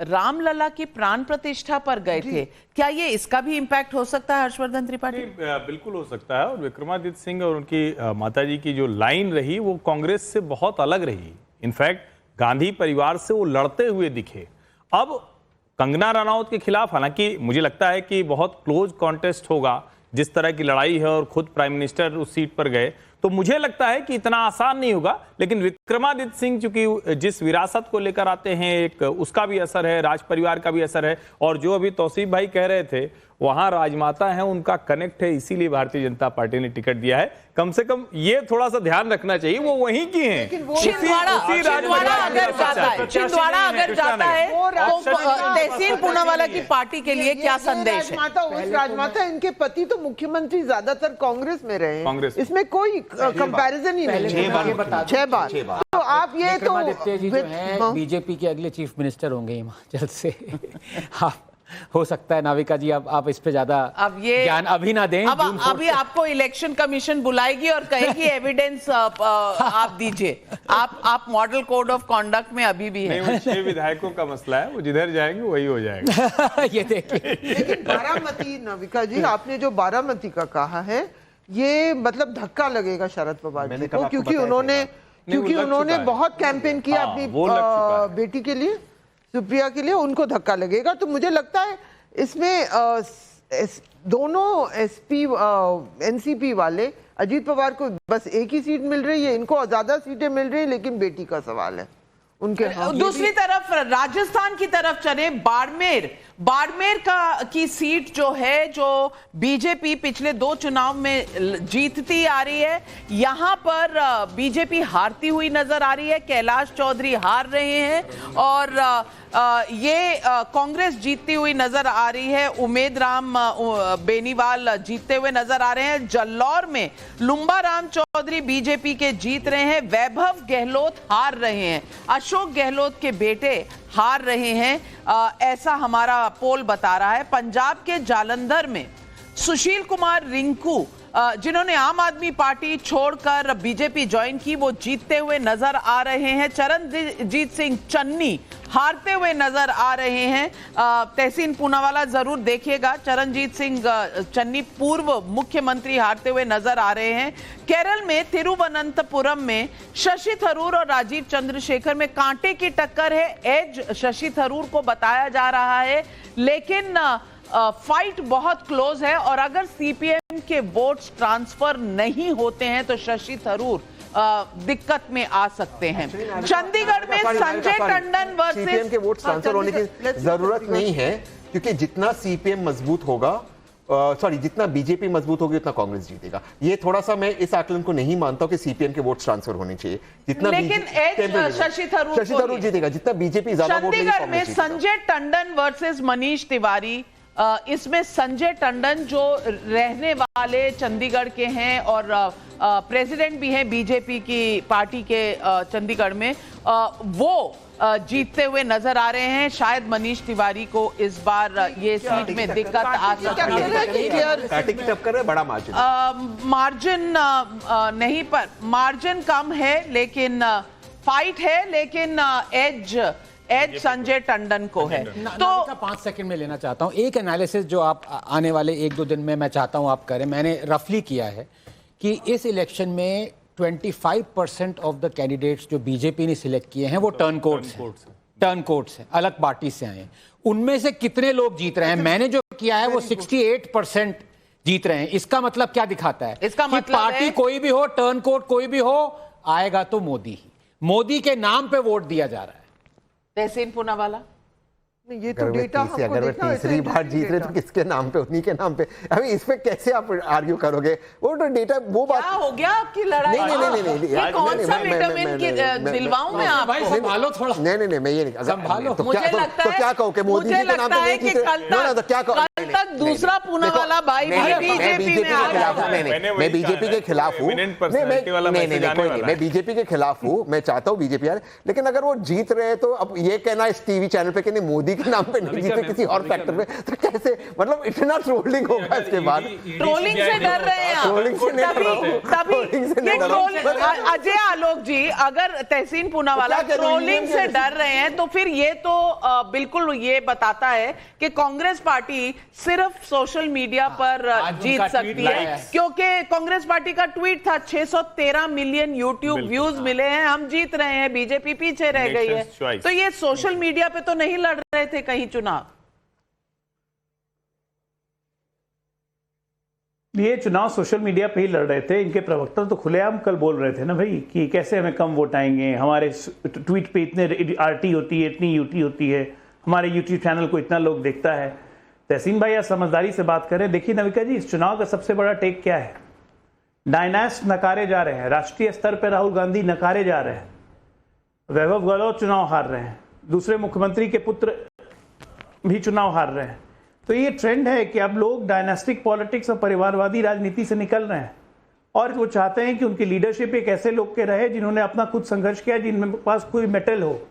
रामलला की प्राण प्रतिष्ठा पर गए थे, क्या ये इसका भी इम्पैक्ट हो सकता है हर्षवर्धन त्रिपाठी? बिल्कुल हो सकता है। और विक्रमादित्य सिंह और उनकी माताजी की जो लाइन रही वो कांग्रेस से बहुत अलग रही। इनफैक्ट गांधी परिवार से वो लड़ते हुए दिखे। अब कंगना रनौत के खिलाफ हालांकि मुझे लगता है कि बहुत क्लोज कॉन्टेस्ट होगा, जिस तरह की लड़ाई है, और खुद प्राइम मिनिस्टर उस सीट पर गए, तो मुझे लगता है कि इतना आसान नहीं होगा। लेकिन विक्रमादित्य सिंह चूंकि जिस विरासत को लेकर आते हैं, एक उसका भी असर है, राज परिवार का भी असर है। और जो अभी तौसीफ भाई कह रहे थे, वहां राजमाता है, उनका कनेक्ट है, इसीलिए भारतीय जनता पार्टी ने टिकट दिया है। कम से कम ये थोड़ा सा ध्यान रखना चाहिए, वो वहीं की हैं। छिंदवाड़ा अगर जाता है तो तहसीन पूनावाला की पार्टी के लिए क्या संदेश है? राजमाता, इनके पति तो मुख्यमंत्री ज्यादातर कांग्रेस में रहे हैं, इसमें कोई कंपैरिजन ही नहीं है। 6 बार। तो आप ये तो बीजेपी के अगले चीफ मिनिस्टर होंगे हिमाचल से। हो सकता है नाविका जी आप इस पे ज्यादा ज्ञान अभी ना दें। अभी आपको इलेक्शन कमीशन बुलाएगी और कहेगी एविडेंस आप दीजिए। आप मॉडल कोड ऑफ कॉन्डक्ट में अभी भी है। नहीं, 6 विधायकों का मसला है, वो जिधर जाएंगे वही हो जाएगा। ये देखिए। लेकिन बारामती, नाविका जी, आपने जो बारामती का कहा है, ये मतलब धक्का लगेगा शरद पवार जी को, क्योंकि उन्होंने बहुत कैंपेन किया अपनी बेटी के लिए, सुप्रिया के लिए, उनको धक्का लगेगा। तो मुझे लगता है इसमें दोनों एनसीपी वाले, अजीत पवार को बस एक ही सीट मिल रही है, इनको ज्यादा सीटें मिल रही है, लेकिन बेटी का सवाल है उनके। दूसरी तरफ राजस्थान की तरफ चले, बाड़मेर की सीट जो है, जो बीजेपी पिछले 2 चुनाव में जीतती आ रही है, यहां पर बीजेपी हारती हुई नजर आ रही है। कैलाश चौधरी हार रहे हैं और ये कांग्रेस जीतती हुई नजर आ रही है। उमेद राम बेनीवाल जीतते हुए नजर आ रहे हैं। जल्लौर में लुम्बा राम चौधरी बीजेपी के जीत रहे हैं। वैभव गहलोत हार रहे हैं, अशोक गहलोत के बेटे हार रहे हैं, ऐसा हमारा पोल बता रहा है। पंजाब के जालंधर में सुशील कुमार रिंकू, जिन्होंने आम आदमी पार्टी छोड़कर बीजेपी ज्वाइन की, वो जीतते हुए नजर आ रहे हैं। चरणजीत सिंह चन्नी हारते हुए नजर आ रहे हैं। तहसीन पूनावाला जरूर देखिएगा, चरणजीत सिंह चन्नी पूर्व मुख्यमंत्री हारते हुए नजर आ रहे हैं। केरल में तिरुवनंतपुरम में शशि थरूर और राजीव चंद्रशेखर में कांटे की टक्कर है। एज शशि थरूर को बताया जा रहा है, लेकिन फाइट बहुत क्लोज है और अगर सीपीएम के वोट्स ट्रांसफर नहीं होते हैं तो शशि थरूर दिक्कत में आ सकते हैं। चंडीगढ़ में संजय टंडन वर्सेस सीपीएम के वोट्स ट्रांसफर होने की जरूरत नहीं है, क्योंकि जितना सीपीएम मजबूत होगा, जितना बीजेपी मजबूत होगी उतना कांग्रेस जीतेगा। ये थोड़ा सा मैं इस आकलन को नहीं मानता हूं कि सीपीएम के वोट्स ट्रांसफर होने चाहिए। जितना लेकिन शशि थरूर जीतेगा, जितना बीजेपी ज्यादा वोट लेगी। चंडीगढ़ में संजय टंडन वर्सेस मनीष तिवारी, इसमें संजय टंडन जो रहने वाले चंडीगढ़ के हैं और प्रेसिडेंट भी हैं बीजेपी की पार्टी के चंडीगढ़ में, वो जीतते हुए नजर आ रहे हैं। शायद मनीष तिवारी को इस बार ये सीट में दिक्कत आ सकती है। पार्टी की टक्कर है, बड़ा मार्जिन नहीं, पर मार्जिन कम है, लेकिन फाइट है, लेकिन एज संजय टंडन को है। तो 5 सेकंड में लेना चाहता हूं एक एनालिसिस जो आप आने वाले 1-2 दिन में मैं चाहता हूं आप करें। मैंने रफली किया है कि इस इलेक्शन में 25% ऑफ द कैंडिडेट्स जो बीजेपी ने सिलेक्ट किए हैं वो टर्न कोट्स हैं, अलग पार्टी से आए हैं। उनमें से कितने लोग जीत रहे हैं? मैंने जो किया है वो 68% जीत रहे हैं। इसका मतलब क्या दिखाता है? इसका मतलब पार्टी कोई भी हो, टर्न कोट कोई भी हो, आएगा तो मोदी ही। मोदी के नाम पे वोट दिया जा रहा है। तहसीन पूनावाला, ये तो डेटा अगर वे तीसरी बार जीत रहे तो किसके नाम पे, उन्हीं के नाम पे। अभी इस पे कैसे आप आर्ग्यू करोगे? वो तो डेटा, वो बात क्या हो गया आपकी लड़ाई? नहीं, ये कौन सा विटामिन की दिलवाऊं मैं आपको? संभालो थोड़ा। नहीं, मैं ये नहीं संभालो। तो क्या कहो कि मोदी जी के नाम पे नहीं जीत रहे? तो क्या कहो? कल तक दूसरा पूनावाला भाई बीजेपी में आ गया। मैं बीजेपी के खिलाफ हूँ, मैं बीजेपी के खिलाफ हूँ, मैं चाहता हूँ बीजेपी आ रहे, लेकिन अगर वो जीत रहे तो अब ये कहना इस टीवी चैनल पे कि नहीं मोदी के नाम पे नहीं जीते किसी और फैक्टर पे, तो कैसे? मतलब इतना ट्रोलिंग होगा इसके बाद। ट्रोलिंग से डर रहे हैं, ट्रोलिंग से नहीं डर रहा हूं। अजय आलोक जी, अगर तहसीन पूनावाला ट्रोलिंग से डर रहे हैं तो फिर ये तो बिल्कुल ये बताता है कि कांग्रेस पार्टी सिर्फ सोशल मीडिया पर जीत सकती है, क्योंकि कांग्रेस पार्टी का ट्वीट था 613 मिलियन यूट्यूब व्यूज मिले हैं, हम जीत रहे हैं, बीजेपी पीछे रह गई है। तो ये सोशल मीडिया पे तो नहीं लड़ रहे थे कहीं चुनाव। ये चुनाव सोशल मीडिया पे ही लड़ रहे थे। इनके प्रवक्ता तो खुलेआम कल बोल रहे थे ना भाई कि कैसे हमें कम वोट आएंगे, हमारे ट्वीट पे इतने आरटी होती है, इतनी यूटी होती है, हमारे यूट्यूब चैनल को इतना लोग देखता है। तहसीन भाई आप समझदारी से बात करें। देखिए नविका जी, इस चुनाव का सबसे बड़ा टेक क्या है? डायनास्ट नकारे जा रहे हैं, राष्ट्रीय स्तर पर राहुल गांधी नकारे जा रहे हैं, वैभव गहलोत चुनाव हार रहे हैं, दूसरे मुख्यमंत्री के पुत्र भी चुनाव हार रहे हैं। तो ये ट्रेंड है कि अब लोग डायनास्टिक पॉलिटिक्स और परिवारवादी राजनीति से निकल रहे हैं और वो चाहते हैं कि उनकी लीडरशिप एक ऐसे लोग के रहे जिन्होंने अपना खुद संघर्ष किया, जिनमें पास कोई मेटल हो।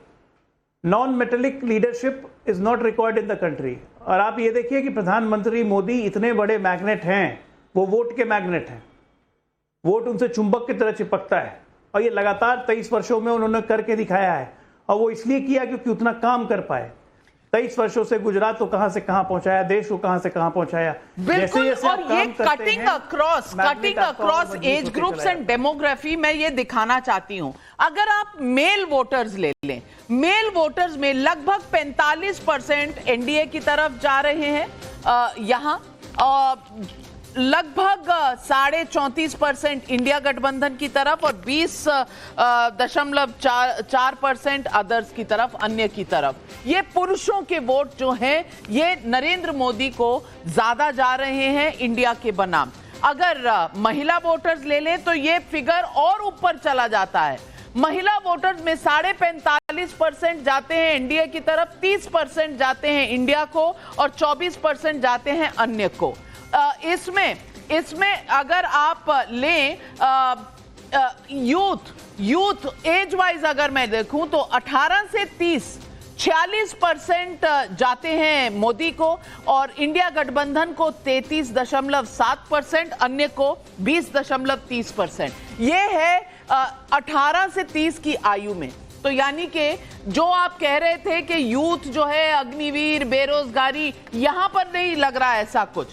Non metallic leadership is not required in the country. और आप ये देखिए कि प्रधानमंत्री मोदी इतने बड़े मैग्नेट हैं, वो वोट के मैग्नेट हैं, वोट उनसे चुंबक की तरह चिपकता है और ये लगातार 23 वर्षों में उन्होंने करके दिखाया है। और वो इसलिए किया क्योंकि उतना काम कर पाए। 23 वर्षों से गुजरात को कहां से कहां पहुंचाया, देश को कहां से कहां पहुंचाया। बिल्कुल, और ये cutting across age groups and demography मैं ये दिखाना चाहती हूं। अगर आप मेल वोटर्स ले लें, मेल वोटर्स में लगभग 45% एनडीए की तरफ जा रहे हैं, यहां लगभग 34.5% इंडिया गठबंधन की तरफ और 20.4% अदर्स की तरफ, अन्य की तरफ। ये पुरुषों के वोट जो हैं ये नरेंद्र मोदी को ज्यादा जा रहे हैं इंडिया के बनाम। अगर महिला वोटर्स ले लें तो ये फिगर और ऊपर चला जाता है। महिला वोटर्स में 45.5% जाते हैं एनडीए की तरफ, 30% जाते हैं इंडिया को और 24% जाते हैं अन्य को। इसमें अगर आप लें यूथ एज वाइज अगर मैं देखूं तो 18 से 30 46% जाते हैं मोदी को और इंडिया गठबंधन को 33.7%, अन्य को 20.30%। ये है 18 से 30 की आयु में। तो यानी कि जो आप कह रहे थे कि यूथ जो है अग्निवीर, बेरोजगारी, यहां पर नहीं लग रहा ऐसा कुछ।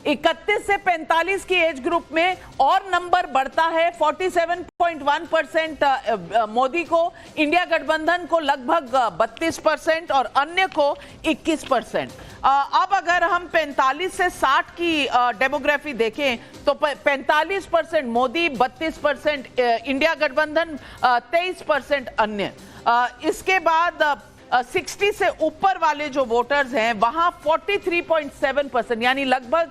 31 से 45 की एज ग्रुप में और नंबर बढ़ता है, 47.1% मोदी को, इंडिया गठबंधन को लगभग 32% और अन्य को 21%। अब अगर हम 45 से 60 की डेमोग्राफी देखें तो 45% मोदी, 32% इंडिया गठबंधन, 23% अन्य। इसके बाद 60 से ऊपर वाले जो वोटर्स हैं वहां 43.7% यानी लगभग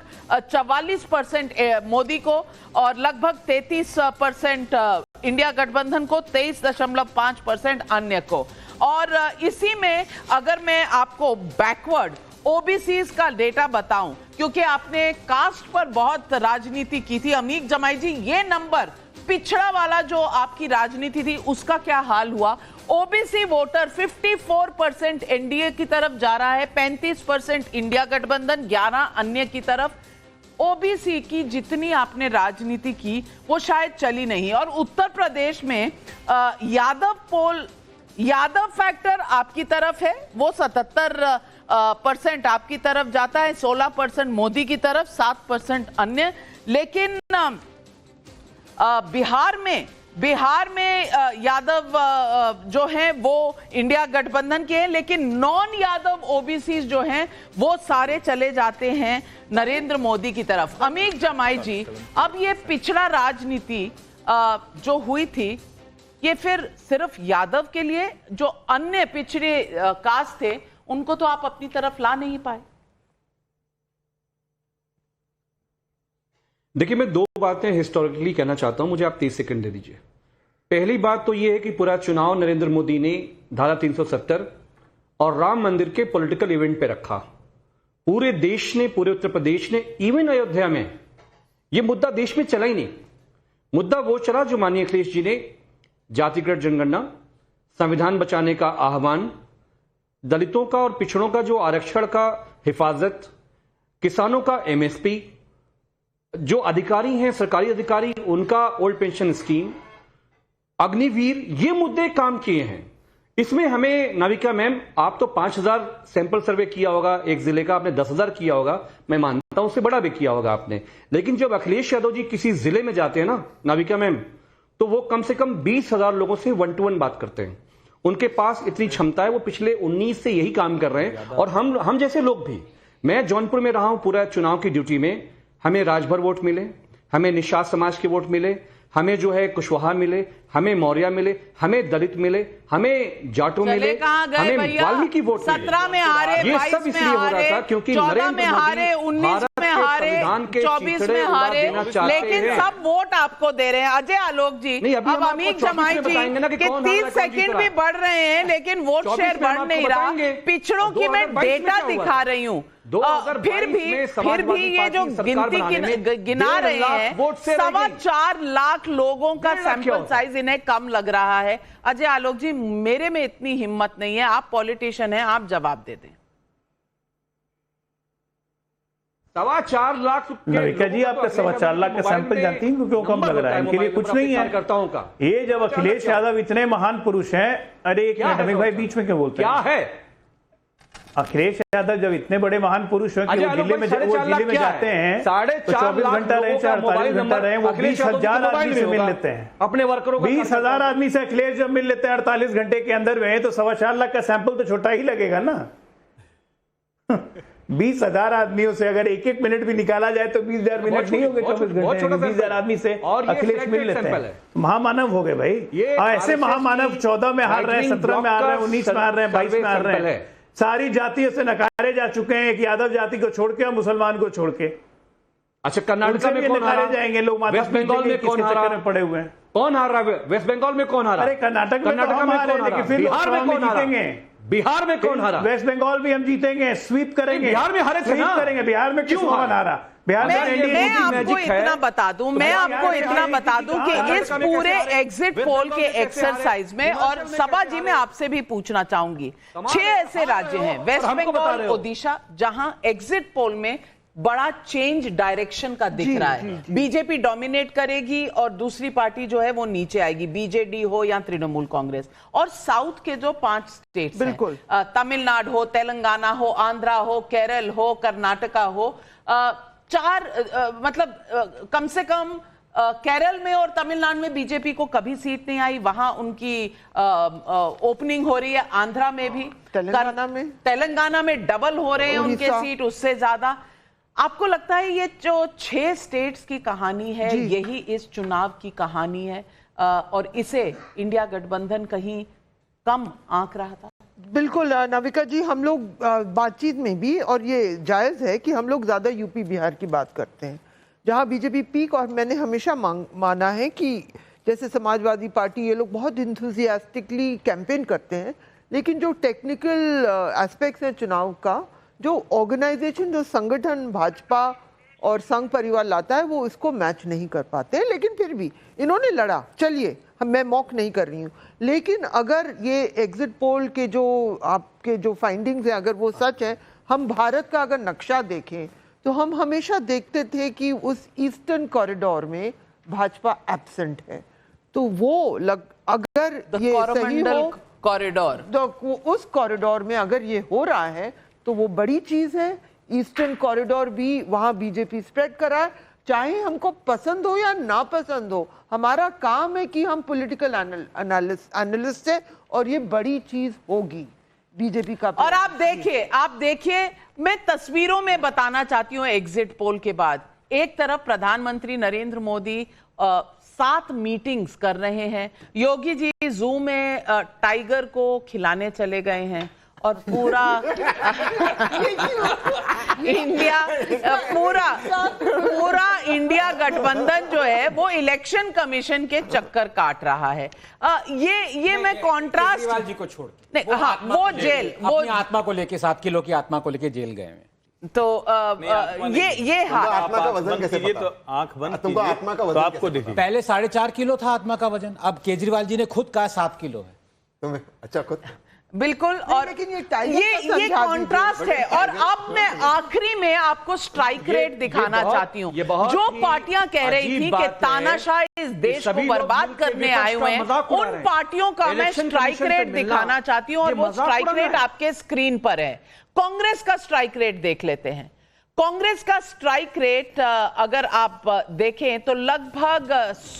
44% मोदी को और लगभग 33% इंडिया गठबंधन को, 23.5% अन्य को। और इसी में अगर मैं आपको बैकवर्ड ओबीसीज का डेटा बताऊं, क्योंकि आपने कास्ट पर बहुत राजनीति की थी अमीक जमाई जी, ये नंबर पिछड़ा वाला जो आपकी राजनीति थी उसका क्या हाल हुआ? ओबीसी वोटर 54% एनडीए की तरफ जा रहा है, 35% इंडिया गठबंधन, 11 अन्य की तरफ। ओबीसी की जितनी आपने राजनीति की वो शायद चली नहीं। और उत्तर प्रदेश में यादव फैक्टर आपकी तरफ है, वो 77% आपकी तरफ जाता है, 16% मोदी की तरफ, 7% अन्य। लेकिन बिहार में यादव जो हैं वो इंडिया गठबंधन के हैं, लेकिन नॉन यादव ओबीसी जो हैं वो सारे चले जाते हैं नरेंद्र मोदी की तरफ। अमीक जमाई जी, अब ये पिछड़ा राजनीति जो हुई थी, ये फिर सिर्फ यादव के लिए, जो अन्य पिछड़े कास्ट थे उनको तो आप अपनी तरफ ला नहीं पाए? देखिए, मैं दो बातें हिस्टोरिकली कहना चाहता हूं, मुझे आप 30 सेकंड दे दीजिए। पहली बात तो यह है कि पूरा चुनाव नरेंद्र मोदी ने धारा 370 और राम मंदिर के पॉलिटिकल इवेंट पे रखा। पूरे देश ने, पूरे उत्तर प्रदेश ने, इवन अयोध्या में यह मुद्दा देश में चला ही नहीं। मुद्दा वो चला जो माननीय अखिलेश जी ने जातिगत जनगणना, संविधान बचाने का आह्वान, दलितों का और पिछड़ों का जो आरक्षण का हिफाजत, किसानों का एमएसपी, जो अधिकारी हैं सरकारी अधिकारी उनका ओल्ड पेंशन स्कीम, अग्निवीर, ये मुद्दे काम किए हैं। इसमें हमें नाविका मैम, आप तो 5000 सैंपल सर्वे किया होगा एक जिले का, आपने 10,000 किया होगा, मैं मानता हूं उससे बड़ा भी किया होगा आपने। लेकिन जब अखिलेश यादव जी किसी जिले में जाते हैं ना नाविका मैम, तो वो कम से कम 20,000 लोगों से 1-to-1 बात करते हैं। उनके पास इतनी क्षमता है, वो पिछले 19 से यही काम कर रहे हैं। और हम जैसे लोग भी, मैं जौनपुर में रहा हूं पूरा चुनाव की ड्यूटी में, हमें राजभर वोट मिले, हमें निषाद समाज के वोट मिले, हमें जो है कुशवाहा मिले, हमें मौर्य मिले, हमें दलित मिले, हमें जाटो मिले, हमें वाल्मीकि वोट 17 में हारे, 22 में हारे, क्योंकि 14 में हारे, 19 में हारे, 24 में हारे, लेकिन सब वोट आपको दे रहे हैं। अजय आलोक जी, अब अमीक जमाई जी के 30 सेकंड भी बढ़ रहे हैं, लेकिन वोट शेयर बढ़ नहीं रहा। पिछड़ों की मैं डेटा दिखा रही हूँ, फिर भी ये जो गिनती गिना रहे हैं, 4.25 लाख लोगों का सैंपल साइज इन्हें कम लग रहा है। अजय आलोक जी, मेरे में इतनी हिम्मत नहीं है, आप पॉलिटिशियन हैं, आप जवाब दे दें। 4.25 लाख नाविका जी, आपका 4.25 लाख का सैंपल जानती हैं क्यों कम लग रहा है? इनके लिए कुछ नहीं है। ये जब अखिलेश यादव इतने महान पुरुष हैं, अरे एक मिनट अमीक भाई बीच में क्यों बोलते हैं? क्या है अखिलेश यादव जब इतने बड़े महान पुरुष हैं कि वो जिले में जाते हैं, 24 घंटा रहे, 48 घंटा रहे, वो 20,000 आदमी से मिल लेते हैं अपने वर्करों को। 20,000 आदमी से अखिलेश जब मिल लेते हैं 48 घंटे के अंदर में, तो 4.25 लाख का सैंपल तो छोटा ही लगेगा ना। 20,000 आदमियों से अगर एक मिनट भी निकाला जाए तो 20,000 मिनट नहीं होंगे 24 घंटे। 20,000 आदमी से अखिलेश मिल लेते हैं, महामानव हो गए भाई। ऐसे महामानव 14 में हार रहे हैं, 17 में हार रहे हैं, 19 में हार रहे हैं, 22 में हार रहे हैं। सारी जातियों से नकारे जा चुके हैं, एक यादव जाति को छोड़ के और मुसलमान को छोड़ के। अच्छा, कर्नाटक में कौन हारा? जाएंगे लोग, वेस्ट बंगाल में कौन हारा? पड़े हुए हैं। कौन हार रहा है? वेस्ट बंगाल में कौन हारा? अरे कर्नाटक में कौन हारा? बिहार में कौन जीतेंगे? बिहार में कौन हारा? वेस्ट बंगाल भी हम जीतेंगे, स्वीप करेंगे। बिहार में हारे थे ना? करेंगे। बिहार में क्यों हारा? बिहार मैं आपको इतना बता दूं, कि इस पूरे एग्जिट पोल के एक्सरसाइज में, और सभा जी मैं आपसे भी पूछना चाहूंगी, 6 ऐसे राज्य हैं, वेस्ट बंगाल, ओडिशा, जहां एग्जिट पोल में बड़ा चेंज डायरेक्शन का दिख रहा है। बीजेपी डोमिनेट करेगी और दूसरी पार्टी जो है वो नीचे आएगी, बीजेडी हो या तृणमूल कांग्रेस। और साउथ के जो 5 स्टेट्स बिल्कुल, तमिलनाडु हो, तेलंगाना हो, आंध्रा हो, केरल हो, कर्नाटका हो, 4 मतलब कम से कम केरल में और तमिलनाडु में बीजेपी को कभी सीट नहीं आई, वहां उनकी ओपनिंग हो रही है। आंध्रा में भी, तेलंगाना में डबल हो रहे हैं उनके सीट, उससे ज्यादा। आपको लगता है ये जो 6 स्टेट्स की कहानी है, यही इस चुनाव की कहानी है, और इसे इंडिया गठबंधन कहीं कम आंक रहा था? बिल्कुल नाविका जी, हम लोग बातचीत में भी, और ये जायज़ है कि हम लोग ज़्यादा यूपी बिहार की बात करते हैं, जहां बीजेपी पीक, और मैंने हमेशा माना है कि जैसे समाजवादी पार्टी, ये लोग बहुत इंथुजियास्टिकली कैंपेन करते हैं, लेकिन जो टेक्निकल एस्पेक्ट्स हैं चुनाव का, जो ऑर्गेनाइजेशन, जो संगठन भाजपा और संघ परिवार लाता है वो इसको मैच नहीं कर पाते। लेकिन फिर भी इन्होंने लड़ा, चलिए मैं मॉक नहीं कर रही हूँ, लेकिन अगर ये एग्जिट पोल के जो आपके जो फाइंडिंग्स हैं अगर वो सच है, हम भारत का अगर नक्शा देखें तो हम हमेशा देखते थे कि उस ईस्टर्न कॉरिडोर में भाजपा एब्सेंट है। तो वो अगर ये सही हो कॉरिडोर, तो उस कॉरिडोर में अगर ये हो रहा है तो वो बड़ी चीज है। ईस्टर्न कॉरिडोर भी वहां बीजेपी स्प्रेड करा है, चाहे हमको पसंद हो या ना पसंद हो, हमारा काम है कि हम पॉलिटिकल एनालिस्ट है और ये बड़ी चीज होगी बीजेपी का। और आप देखिए मैं तस्वीरों में बताना चाहती हूँ एग्जिट पोल के बाद, एक तरफ प्रधानमंत्री नरेंद्र मोदी 7 मीटिंग्स कर रहे हैं, योगी जी जू में टाइगर को खिलाने चले गए हैं और पूरा इंडिया गठबंधन जो है वो इलेक्शन कमीशन के चक्कर काट रहा है। ये मैं कॉन्ट्रास्ट केजरीवाल जी को छोड़ नहीं, हाँ वो जेल, वो अपनी आत्मा को लेके 7 किलो की आत्मा को लेके जेल गए हैं। तो ये आत्मा का वजन कैसे पता? तो आंख बंद तुमको आत्मा का वजन आपको देखिए, पहले 4.5 किलो था आत्मा का वजन, अब केजरीवाल जी ने खुद कहा 7 किलो है। तुम्हें अच्छा खुद बिल्कुल। और लेकिन ये कॉन्ट्रास्ट है। और अब मैं आखिरी में आपको स्ट्राइक रेट दिखाना चाहती हूँ। जो पार्टियां कह रही थी कि तानाशाह इस देश को बर्बाद करने आए हुए हैं, उन पार्टियों का मैं स्ट्राइक रेट दिखाना चाहती हूँ और वो स्ट्राइक रेट आपके स्क्रीन पर है। कांग्रेस का स्ट्राइक रेट देख लेते हैं। कांग्रेस का स्ट्राइक रेट अगर आप देखें तो लगभग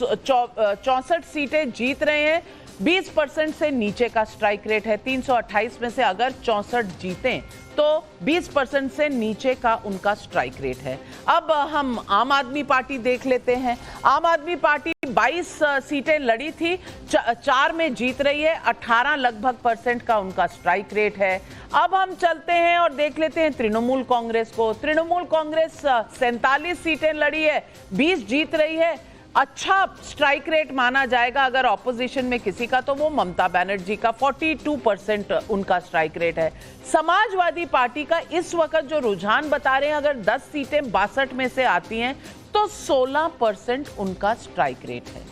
64 सीटें जीत रहे हैं, 20% से नीचे का स्ट्राइक रेट है। 328 में से अगर 64 जीतें तो 20% से नीचे का उनका स्ट्राइक रेट है। अब हम आम आदमी पार्टी देख लेते हैं। आम आदमी पार्टी 22 सीटें लड़ी थी, 4 में जीत रही है, 18 लगभग % का उनका स्ट्राइक रेट है। अब हम चलते हैं और देख लेते हैं तृणमूल कांग्रेस को। तृणमूल कांग्रेस 47 सीटें लड़ी है, 20 जीत रही है। अच्छा स्ट्राइक रेट माना जाएगा अगर ऑपोजिशन में किसी का तो वो ममता बनर्जी का 42% उनका स्ट्राइक रेट है। समाजवादी पार्टी का इस वक्त जो रुझान बता रहे हैं, अगर 10 सीटें 62 में से आती हैं तो 16% उनका स्ट्राइक रेट है।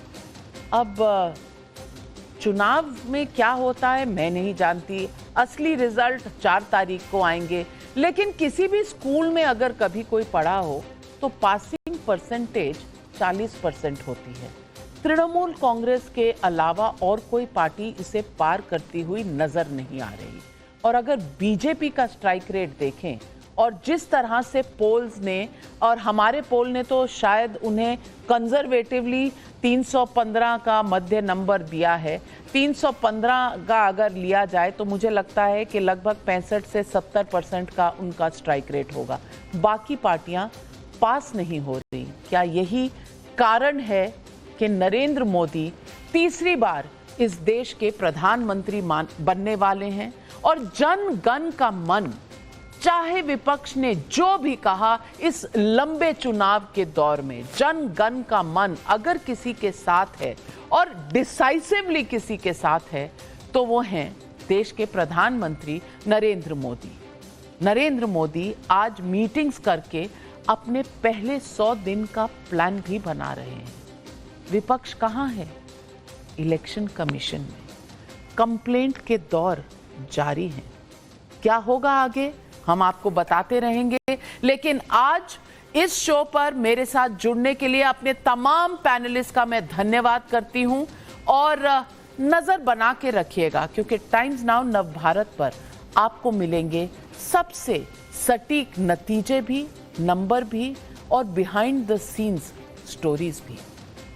अब चुनाव में क्या होता है मैं नहीं जानती, असली रिजल्ट 4 तारीख को आएंगे। लेकिन किसी भी स्कूल में अगर कभी कोई पढ़ा हो तो पासिंग परसेंटेज 40% होती है। तृणमूल कांग्रेस के अलावा और कोई पार्टी इसे पार करती हुई नजर नहीं आ रही। और अगर बीजेपी का स्ट्राइक रेट देखें और जिस तरह से पोल्स ने, और हमारे पोल ने तो शायद उन्हें कंजर्वेटिवली 315 का मध्य नंबर दिया है, 315 का अगर लिया जाए तो मुझे लगता है कि लगभग 65 से 70% का उनका स्ट्राइक रेट होगा। बाकी पार्टियां पास नहीं हो रही। क्या यही कारण है कि नरेंद्र मोदी तीसरी बार इस देश के प्रधानमंत्री बनने वाले हैं? और जन गण का मन, चाहे विपक्ष ने जो भी कहा इस लंबे चुनाव के दौर में, जन गण का मन अगर किसी के साथ है और डिसाइसिवली किसी के साथ है तो वो हैं देश के प्रधानमंत्री नरेंद्र मोदी। नरेंद्र मोदी आज मीटिंग्स करके अपने पहले 100 दिन का प्लान भी बना रहे हैं। विपक्ष कहां है? इलेक्शन कमीशन में। कंप्लेंट के दौर जारी हैं। क्या होगा आगे हम आपको बताते रहेंगे। लेकिन आज इस शो पर मेरे साथ जुड़ने के लिए अपने तमाम पैनलिस्ट का मैं धन्यवाद करती हूं। और नजर बना के रखिएगा क्योंकि टाइम्स नाउ नव भारत पर आपको मिलेंगे सबसे सटीक नतीजे भी, नंबर भी और बिहाइंड द सीन्स स्टोरीज भी।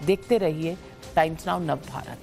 देखते रहिए टाइम्स नाउ नव भारत।